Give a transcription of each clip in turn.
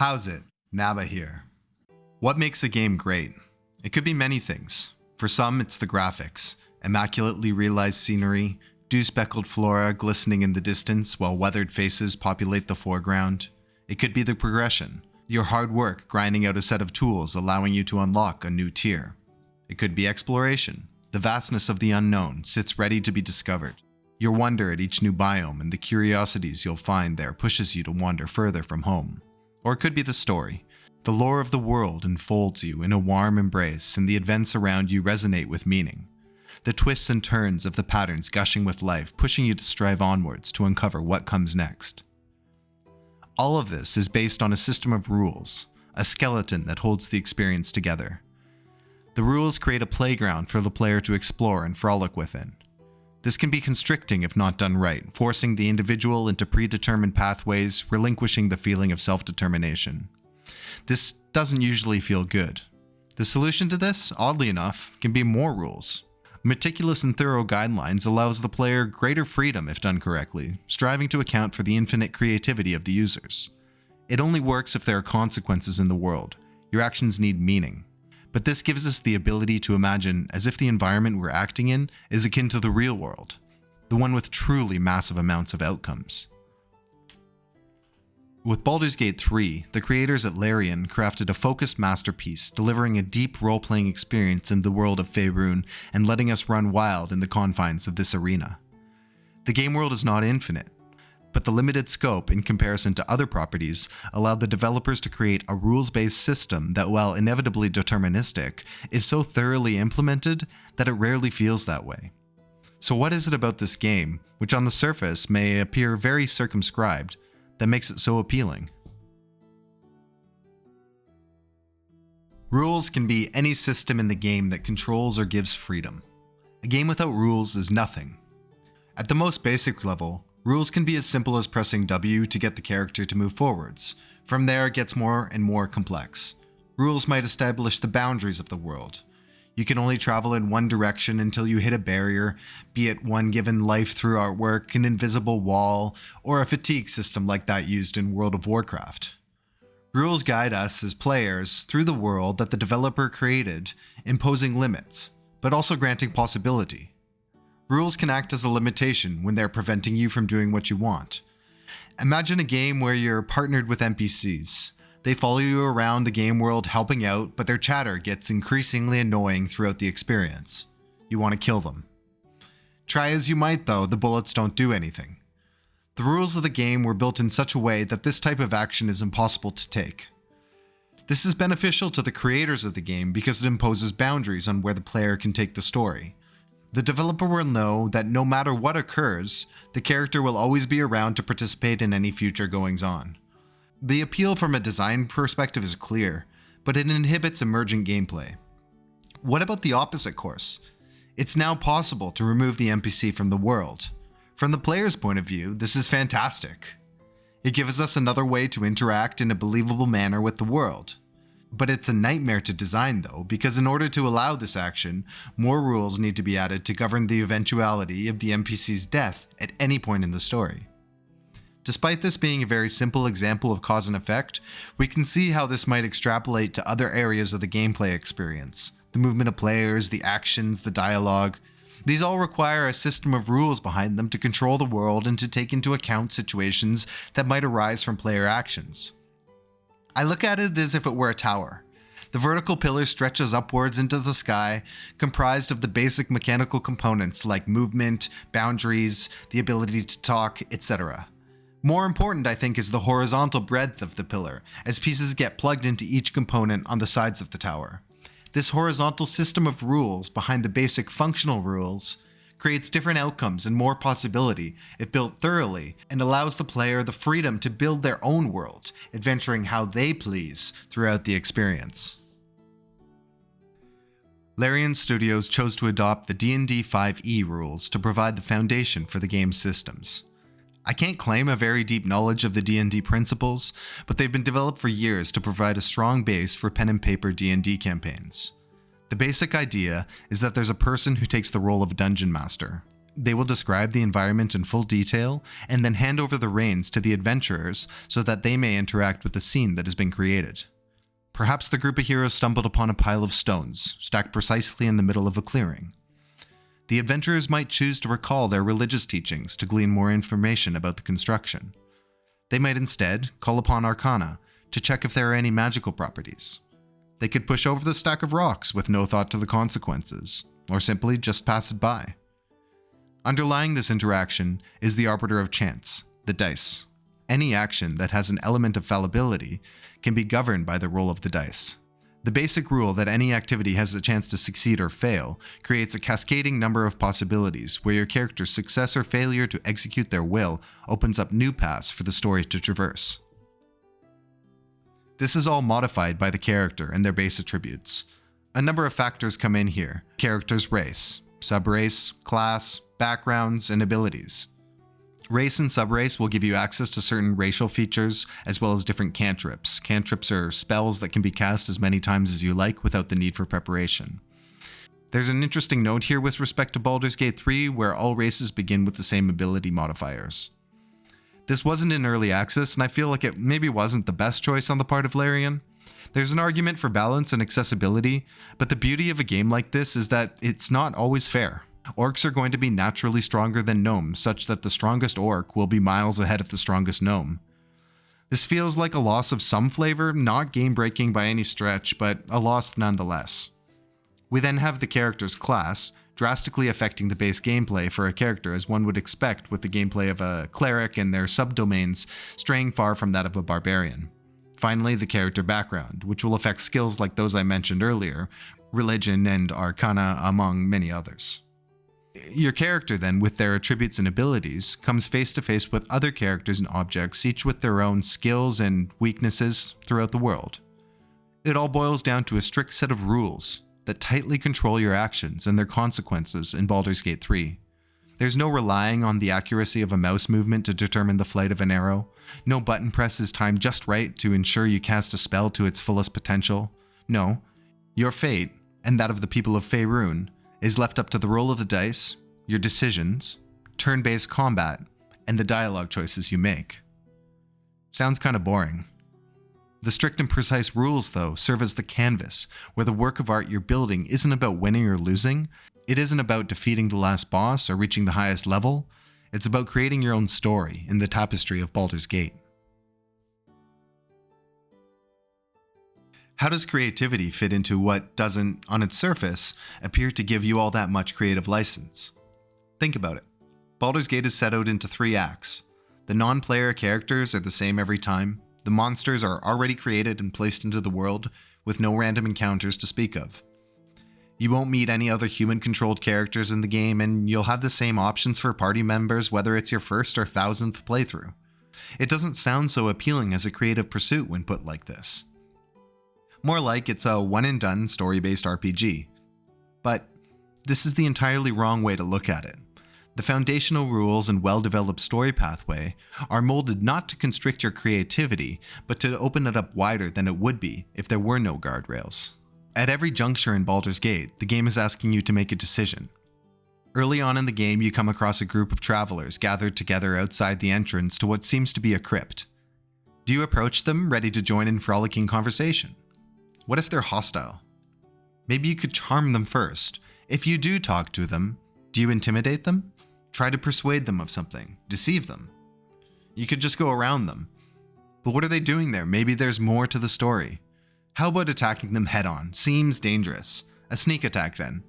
How's it? Naba here. What makes a game great? It could be many things. For some, it's the graphics. Immaculately realized scenery, dew-speckled flora glistening in the distance while weathered faces populate the foreground. It could be the progression. Your hard work grinding out a set of tools allowing you to unlock a new tier. It could be exploration. The vastness of the unknown sits ready to be discovered. Your wonder at each new biome and the curiosities you'll find there pushes you to wander further from home. Or it could be the story. The lore of the world enfolds you in a warm embrace and the events around you resonate with meaning. The twists and turns of the patterns gushing with life, pushing you to strive onwards to uncover what comes next. All of this is based on a system of rules, a skeleton that holds the experience together. The rules create a playground for the player to explore and frolic within. This can be constricting if not done right, forcing the individual into predetermined pathways, relinquishing the feeling of self-determination. This doesn't usually feel good. The solution to this, oddly enough, can be more rules. Meticulous and thorough guidelines allows the player greater freedom if done correctly, striving to account for the infinite creativity of the users. It only works if there are consequences in the world. Your actions need meaning. But this gives us the ability to imagine as if the environment we're acting in is akin to the real world, the one with truly massive amounts of outcomes. With Baldur's Gate 3, the creators at Larian crafted a focused masterpiece, delivering a deep role-playing experience in the world of Faerun and letting us run wild in the confines of this arena. The game world is not infinite, but the limited scope in comparison to other properties allowed the developers to create a rules-based system that, while inevitably deterministic, is so thoroughly implemented that it rarely feels that way. So what is it about this game, which on the surface may appear very circumscribed, that makes it so appealing? Rules can be any system in the game that controls or gives freedom. A game without rules is nothing. At the most basic level, rules can be as simple as pressing W to get the character to move forwards. From there, it gets more and more complex. Rules might establish the boundaries of the world. You can only travel in one direction until you hit a barrier, be it one given life through artwork, an invisible wall, or a fatigue system like that used in World of Warcraft. Rules guide us as players through the world that the developer created, imposing limits, but also granting possibility. Rules can act as a limitation when they're preventing you from doing what you want. Imagine a game where you're partnered with NPCs. They follow you around the game world helping out, but their chatter gets increasingly annoying throughout the experience. You want to kill them. Try as you might though, the bullets don't do anything. The rules of the game were built in such a way that this type of action is impossible to take. This is beneficial to the creators of the game because it imposes boundaries on where the player can take the story. The developer will know that no matter what occurs, the character will always be around to participate in any future goings-on. The appeal from a design perspective is clear, but it inhibits emergent gameplay. What about the opposite course? It's now possible to remove the NPC from the world. From the player's point of view, this is fantastic. It gives us another way to interact in a believable manner with the world. But it's a nightmare to design though, because in order to allow this action, more rules need to be added to govern the eventuality of the NPC's death at any point in the story. Despite this being a very simple example of cause and effect, we can see how this might extrapolate to other areas of the gameplay experience. The movement of players, the actions, the dialogue. These all require a system of rules behind them to control the world and to take into account situations that might arise from player actions. I look at it as if it were a tower. The vertical pillar stretches upwards into the sky, comprised of the basic mechanical components like movement, boundaries, the ability to talk, etc. More important, I think, is the horizontal breadth of the pillar, as pieces get plugged into each component on the sides of the tower. This horizontal system of rules behind the basic functional rules creates different outcomes and more possibility if built thoroughly, and allows the player the freedom to build their own world, adventuring how they please throughout the experience. Larian Studios chose to adopt the D&D 5e rules to provide the foundation for the game's systems. I can't claim a very deep knowledge of the D&D principles, but they've been developed for years to provide a strong base for pen and paper D&D campaigns. The basic idea is that there's a person who takes the role of a dungeon master, They will describe the environment in full detail and then hand over the reins to the adventurers so that they may interact with the scene that has been created. Perhaps the group of heroes stumbled upon a pile of stones, stacked precisely in the middle of a clearing. The adventurers might choose to recall their religious teachings to glean more information about the construction. They might instead call upon Arcana to check if there are any magical properties. They could push over the stack of rocks with no thought to the consequences, or simply just pass it by. Underlying this interaction is the arbiter of chance, the dice. Any action that has an element of fallibility can be governed by the roll of the dice. The basic rule that any activity has a chance to succeed or fail creates a cascading number of possibilities where your character's success or failure to execute their will opens up new paths for the story to traverse. This is all modified by the character and their base attributes. A number of factors come in here: character's race, subrace, class, backgrounds, and abilities. Race and subrace will give you access to certain racial features, as well as different cantrips. Cantrips are spells that can be cast as many times as you like without the need for preparation. There's an interesting note here with respect to Baldur's Gate 3, where all races begin with the same ability modifiers. This wasn't in early access, and I feel like it maybe wasn't the best choice on the part of Larian. There's an argument for balance and accessibility, but the beauty of a game like this is that it's not always fair. Orcs are going to be naturally stronger than gnomes, such that the strongest orc will be miles ahead of the strongest gnome. This feels like a loss of some flavor, not game-breaking by any stretch, but a loss nonetheless. We then have the character's class, drastically affecting the base gameplay for a character as one would expect, with the gameplay of a cleric and their subdomains straying far from that of a barbarian. Finally, the character background, which will affect skills like those I mentioned earlier, religion and arcana among many others. Your character then, with their attributes and abilities, comes face to face with other characters and objects, each with their own skills and weaknesses throughout the world. It all boils down to a strict set of rules that tightly control your actions and their consequences in Baldur's Gate 3. There's no relying on the accuracy of a mouse movement to determine the flight of an arrow, no button press is timed just right to ensure you cast a spell to its fullest potential. No, your fate, and that of the people of Faerun, is left up to the roll of the dice, your decisions, turn-based combat, and the dialogue choices you make. Sounds kind of boring. The strict and precise rules, though, serve as the canvas, where the work of art you're building isn't about winning or losing, it isn't about defeating the last boss or reaching the highest level, it's about creating your own story in the tapestry of Baldur's Gate. How does creativity fit into what doesn't, on its surface, appear to give you all that much creative license? Think about it. Baldur's Gate is set out into 3 acts. The non-player characters are the same every time. The monsters are already created and placed into the world, with no random encounters to speak of. You won't meet any other human-controlled characters in the game, and you'll have the same options for party members whether it's your first or 1000th playthrough. It doesn't sound so appealing as a creative pursuit when put like this. More like it's a one-and-done story-based RPG. But this is the entirely wrong way to look at it. The foundational rules and well-developed story pathway are molded not to constrict your creativity, but to open it up wider than it would be if there were no guardrails. At every juncture in Baldur's Gate, the game is asking you to make a decision. Early on in the game, you come across a group of travelers gathered together outside the entrance to what seems to be a crypt. Do you approach them, ready to join in frolicking conversation? What if they're hostile? Maybe you could charm them first. If you do talk to them, do you intimidate them? Try to persuade them of something, deceive them. You could just go around them. But what are they doing there? Maybe there's more to the story. How about attacking them head-on? Seems dangerous. A sneak attack then.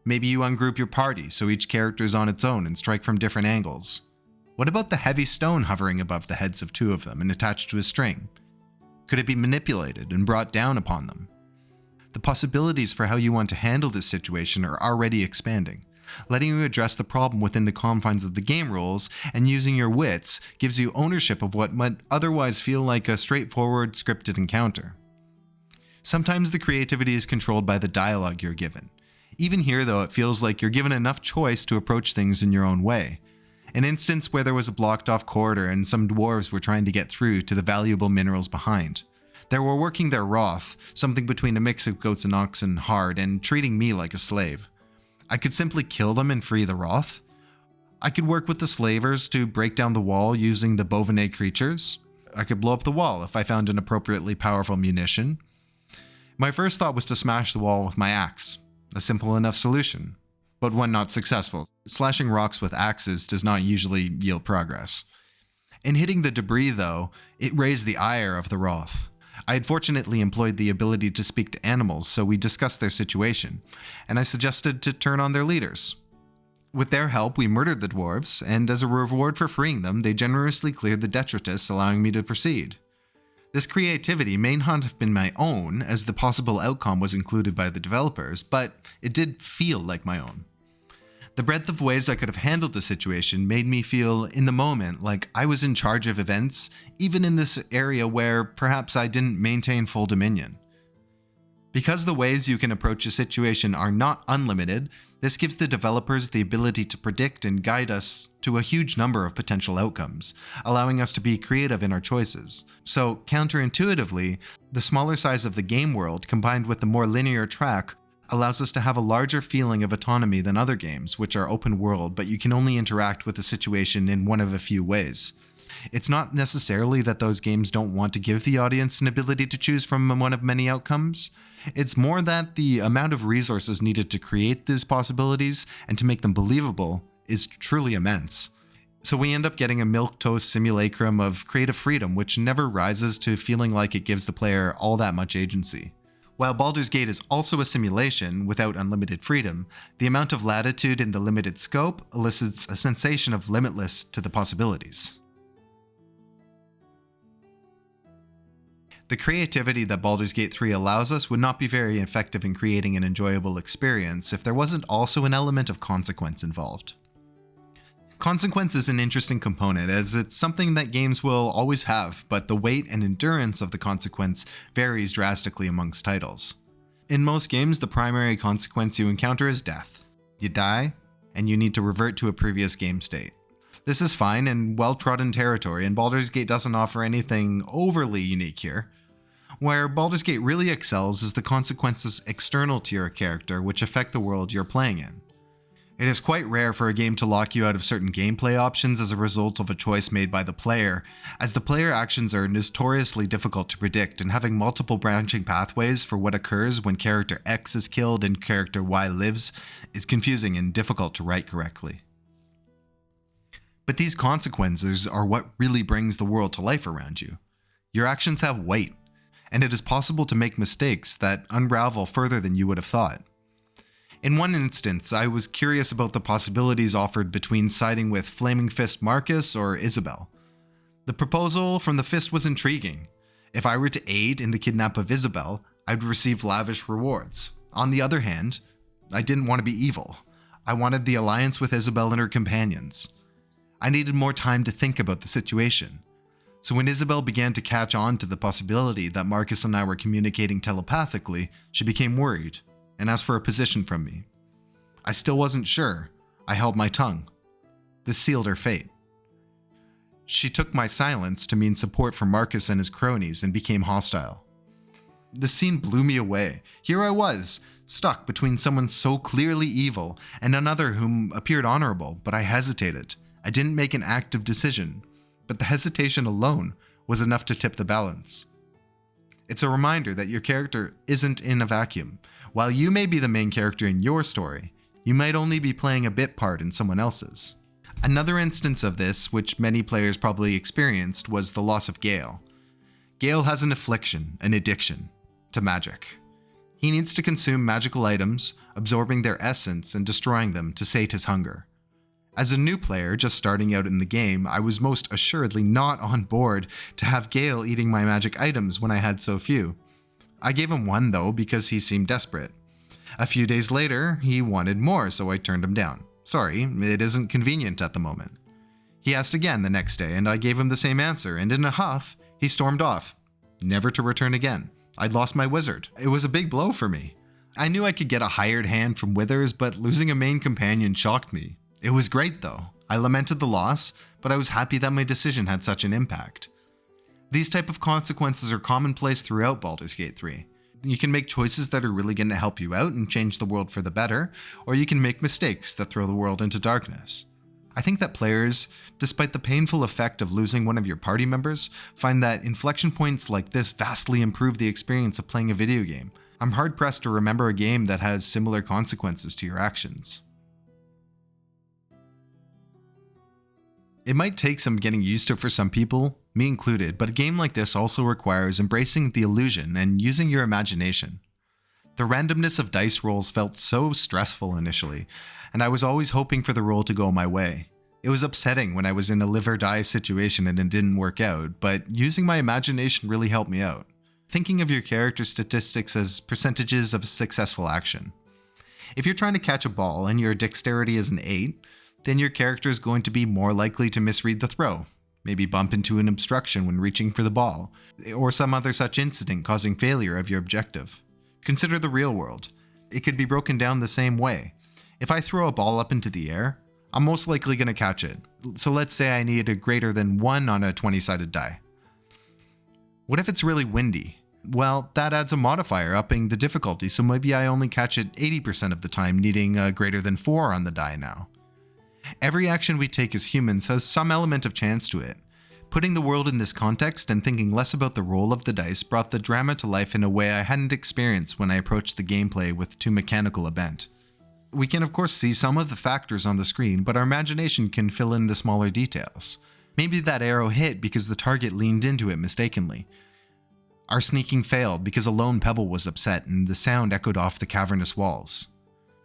Maybe you ungroup your party so each character is on its own and strike from different angles. What about the heavy stone hovering above the heads of 2 of them and attached to a string? Could it be manipulated and brought down upon them? The possibilities for how you want to handle this situation are already expanding. Letting you address the problem within the confines of the game rules and using your wits gives you ownership of what might otherwise feel like a straightforward scripted encounter. Sometimes the creativity is controlled by the dialogue you're given. Even here, though, it feels like you're given enough choice to approach things in your own way. An instance where there was a blocked-off corridor and some dwarves were trying to get through to the valuable minerals behind. They were working their wrath, something between a mix of goats and oxen, hard, and treating me like a slave. I could simply kill them and free the wrath, I could work with the slavers to break down the wall using the Bovenet creatures. I could blow up the wall if I found an appropriately powerful munition. My first thought was to smash the wall with my axe, a simple enough solution, but one not successful. Slashing rocks with axes does not usually yield progress. In hitting the debris, though, it raised the ire of the Wrath. I had fortunately employed the ability to speak to animals, so we discussed their situation, and I suggested to turn on their leaders. With their help, we murdered the dwarves, and as a reward for freeing them, they generously cleared the detritus, allowing me to proceed. This creativity may not have been my own, as the possible outcome was included by the developers, but it did feel like my own. The breadth of ways I could have handled the situation made me feel, in the moment, like I was in charge of events, even in this area where perhaps I didn't maintain full dominion. Because the ways you can approach a situation are not unlimited, this gives the developers the ability to predict and guide us to a huge number of potential outcomes, allowing us to be creative in our choices. So, counterintuitively, the smaller size of the game world combined with the more linear track allows us to have a larger feeling of autonomy than other games, which are open world, but you can only interact with the situation in one of a few ways. It's not necessarily that those games don't want to give the audience an ability to choose from one of many outcomes. It's more that the amount of resources needed to create these possibilities and to make them believable is truly immense. So we end up getting a milquetoast simulacrum of creative freedom, which never rises to feeling like it gives the player all that much agency. While Baldur's Gate is also a simulation without unlimited freedom, the amount of latitude in the limited scope elicits a sensation of limitless to the possibilities. The creativity that Baldur's Gate 3 allows us would not be very effective in creating an enjoyable experience if there wasn't also an element of consequence involved. Consequence is an interesting component, as it's something that games will always have, but the weight and endurance of the consequence varies drastically amongst titles. In most games, the primary consequence you encounter is death. You die, and you need to revert to a previous game state. This is fine and well-trodden territory, and Baldur's Gate doesn't offer anything overly unique here. Where Baldur's Gate really excels is the consequences external to your character which affect the world you're playing in. It is quite rare for a game to lock you out of certain gameplay options as a result of a choice made by the player, as the player actions are notoriously difficult to predict, and having multiple branching pathways for what occurs when character X is killed and character Y lives is confusing and difficult to write correctly. But these consequences are what really brings the world to life around you. Your actions have weight, and it is possible to make mistakes that unravel further than you would have thought. In one instance, I was curious about the possibilities offered between siding with Flaming Fist Marcus or Isabel. The proposal from the Fist was intriguing. If I were to aid in the kidnap of Isabel, I'd receive lavish rewards. On the other hand, I didn't want to be evil. I wanted the alliance with Isabel and her companions. I needed more time to think about the situation. So when Isabel began to catch on to the possibility that Marcus and I were communicating telepathically, she became worried and asked for a position from me. I still wasn't sure. I held my tongue. This sealed her fate. She took my silence to mean support for Marcus and his cronies and became hostile. The scene blew me away. Here I was, stuck between someone so clearly evil and another whom appeared honorable, but I hesitated. I didn't make an active decision, but the hesitation alone was enough to tip the balance. It's a reminder that your character isn't in a vacuum. While you may be the main character in your story, you might only be playing a bit part in someone else's. Another instance of this, which many players probably experienced, was the loss of Gale. Gale has an affliction, an addiction, to magic. He needs to consume magical items, absorbing their essence and destroying them to sate his hunger. As a new player just starting out in the game, I was most assuredly not on board to have Gale eating my magic items when I had so few. I gave him one though because he seemed desperate. A few days later, he wanted more, so I turned him down. Sorry, it isn't convenient at the moment. He asked again the next day, and I gave him the same answer, and in a huff, he stormed off, never to return again. I'd lost my wizard. It was a big blow for me. I knew I could get a hired hand from Withers, but losing a main companion shocked me. It was great though. I lamented the loss, but I was happy that my decision had such an impact. These type of consequences are commonplace throughout Baldur's Gate 3. You can make choices that are really going to help you out and change the world for the better, or you can make mistakes that throw the world into darkness. I think that players, despite the painful effect of losing one of your party members, find that inflection points like this vastly improve the experience of playing a video game. I'm hard-pressed to remember a game that has similar consequences to your actions. It might take some getting used to for some people, me included, but a game like this also requires embracing the illusion and using your imagination. The randomness of dice rolls felt so stressful initially, and I was always hoping for the roll to go my way. It was upsetting when I was in a live or die situation and it didn't work out, but using my imagination really helped me out. Thinking of your character statistics as percentages of a successful action. If you're trying to catch a ball and your dexterity is an 8, then your character is going to be more likely to misread the throw, maybe bump into an obstruction when reaching for the ball, or some other such incident causing failure of your objective. Consider the real world. It could be broken down the same way. If I throw a ball up into the air, I'm most likely going to catch it. So let's say I need a greater than 1 on a 20-sided die. What if it's really windy? Well, that adds a modifier, upping the difficulty, so maybe I only catch it 80% of the time, needing a greater than 4 on the die now. Every action we take as humans has some element of chance to it. Putting the world in this context and thinking less about the roll of the dice brought the drama to life in a way I hadn't experienced when I approached the gameplay with too mechanical a bent. We can of course see some of the factors on the screen, but our imagination can fill in the smaller details. Maybe that arrow hit because the target leaned into it mistakenly. Our sneaking failed because a lone pebble was upset and the sound echoed off the cavernous walls.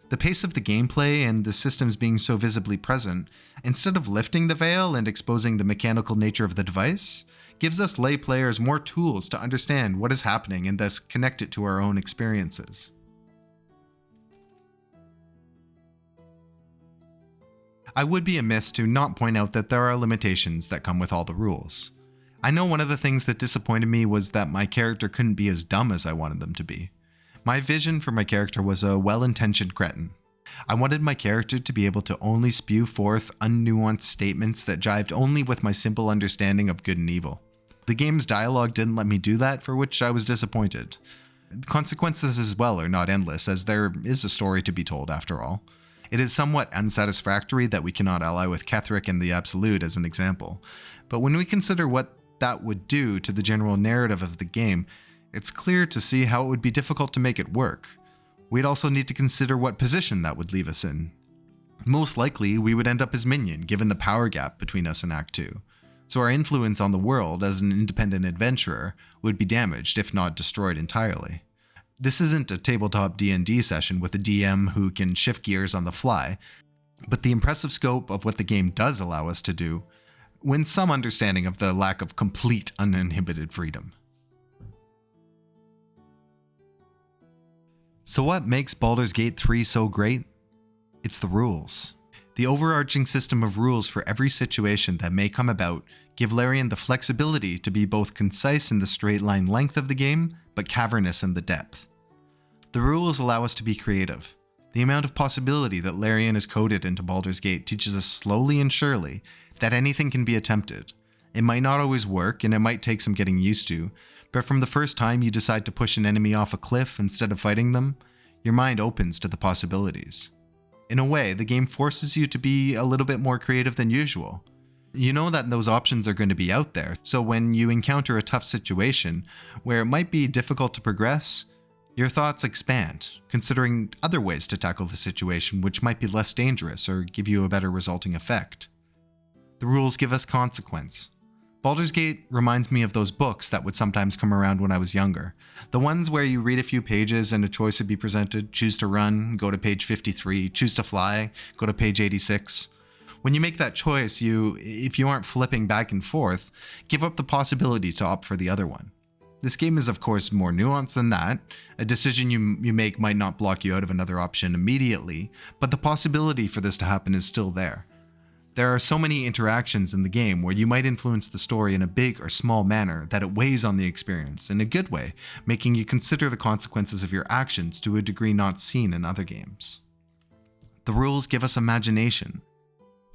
The pace of the gameplay and the systems being so visibly present, instead of lifting the veil and exposing the mechanical nature of the device, gives us lay players more tools to understand what is happening and thus connect it to our own experiences. I would be amiss to not point out that there are limitations that come with all the rules. I know one of the things that disappointed me was that my character couldn't be as dumb as I wanted them to be. My vision for my character was a well-intentioned cretin. I wanted my character to be able to only spew forth unnuanced statements that jived only with my simple understanding of good and evil. The game's dialogue didn't let me do that, for which I was disappointed. Consequences as well are not endless, as there is a story to be told after all. It is somewhat unsatisfactory that we cannot ally with Ketheric and the Absolute as an example, but when we consider what that would do to the general narrative of the game, it's clear to see how it would be difficult to make it work. We'd also need to consider what position that would leave us in. Most likely, we would end up as Minion, given the power gap between us and Act 2. So our influence on the world as an independent adventurer would be damaged, if not destroyed entirely. This isn't a tabletop D&D session with a DM who can shift gears on the fly, but the impressive scope of what the game does allow us to do wins some understanding of the lack of complete uninhibited freedom. So what makes Baldur's Gate 3 so great? It's the rules. The overarching system of rules for every situation that may come about give Larian the flexibility to be both concise in the straight line length of the game, but cavernous in the depth. The rules allow us to be creative. The amount of possibility that Larian has coded into Baldur's Gate teaches us slowly and surely that anything can be attempted. It might not always work, and it might take some getting used to, but from the first time you decide to push an enemy off a cliff instead of fighting them, your mind opens to the possibilities. In a way, the game forces you to be a little bit more creative than usual. You know that those options are going to be out there, so when you encounter a tough situation where it might be difficult to progress, your thoughts expand, considering other ways to tackle the situation which might be less dangerous or give you a better resulting effect. The rules give us consequence. Baldur's Gate reminds me of those books that would sometimes come around when I was younger. The ones where you read a few pages and a choice would be presented: choose to run, go to page 53, choose to fly, go to page 86. When you make that choice, if you aren't flipping back and forth, give up the possibility to opt for the other one. This game is of course more nuanced than that. A decision you make might not block you out of another option immediately, but the possibility for this to happen is still there. There are so many interactions in the game where you might influence the story in a big or small manner that it weighs on the experience in a good way, making you consider the consequences of your actions to a degree not seen in other games. The rules give us imagination.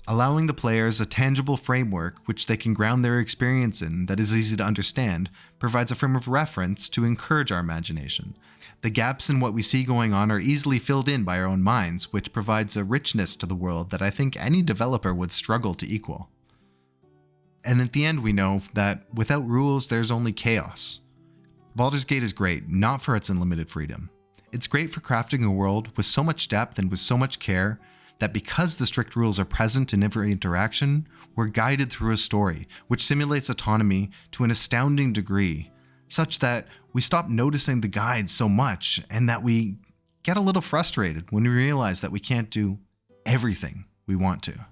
Allowing the players a tangible framework which they can ground their experience in that is easy to understand provides a frame of reference to encourage our imagination. The gaps in what we see going on are easily filled in by our own minds, which provides a richness to the world that I think any developer would struggle to equal. And at the end, we know that without rules, there's only chaos. Baldur's Gate is great, not for its unlimited freedom. It's great for crafting a world with so much depth and with so much care that because the strict rules are present in every interaction, we're guided through a story which simulates autonomy to an astounding degree, such that we stop noticing the guides so much and that we get a little frustrated when we realize that we can't do everything we want to.